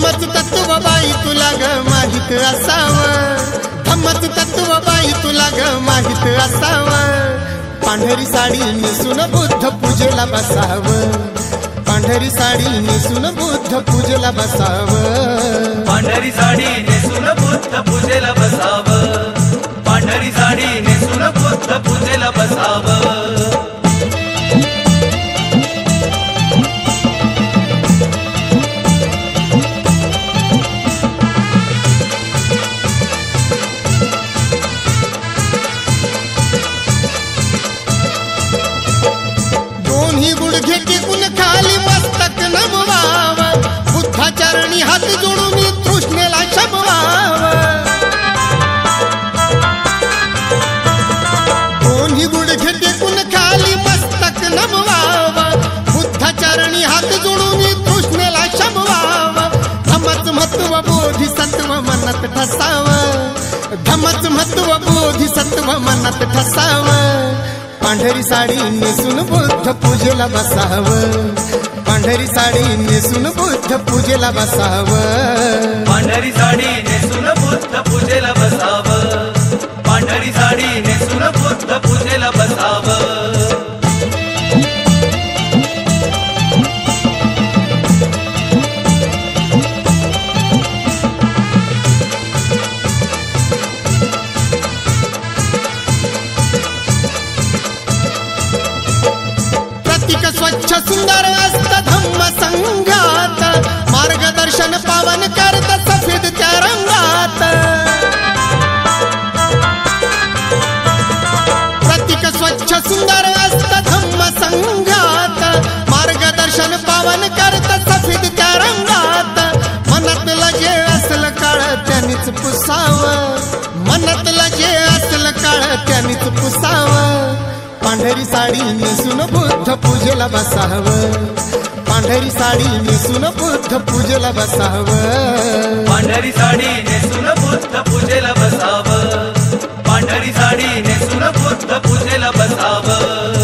धम्मच तत्व बाई तुला ग माहित असावं, धम्मच तत्व बाई तुला ग माहित असावं। पांढरी साडी नेसून बुद्ध पूजेला बसावं, पांढरी साडी नेसून बुद्ध पूजेला बसावं, पांढरी साडी नेसून बुद्ध पूजेला बसावं, पांढरी साडी नेसून बुद्ध पूजेला बसावं। दोन्ही गुडघे टेकून खाली मस्तक नमवावं, बुद्धाचरणी हात जोडून तृष्णेला शमवावं। दोन्ही गुडघे टेकून खाली मस्तक नमवावं, बुद्धाचरणी हात जोडून तृष्णेला शमवावं। धम्मच महत्व बोधिसत्व मनात ठसावं, धम्मच महत्व बोधिसत्व मनात ठसावं। पांढरी साडी नेसून बुद्ध पूजेला बसावं, पांढरी साडी नेसून बुद्ध पूजेला बसावं, पांढरी साडी नेसून बुद्ध पूजेला बसावं, पांढरी साडी नेसून बुद्ध पूजेला बसावं। स्वच्छ सुंदर असत धम्म संघात, मार्गदर्शन पावन करत सफेद त्या रंगात। प्रतीक स्वच्छ सुंदर असत धम्म संघात, मार्गदर्शन पावन करत सफेद त्या रंगात। मनातलं जे असलं काळ त्यांनीच पुसावं, मनातलं जे असलं काळ त्यांनीच पुसावं। पांढरी साडी नेसून बुद्ध पूजेला बसावं, पांढरी साडी नेसून बुद्ध पूजेला बसावं, पांढरी साडी नेसून बुद्ध पूजेला बसावं, पांढरी साडी नेसून बुद्ध पूजेला बसावं।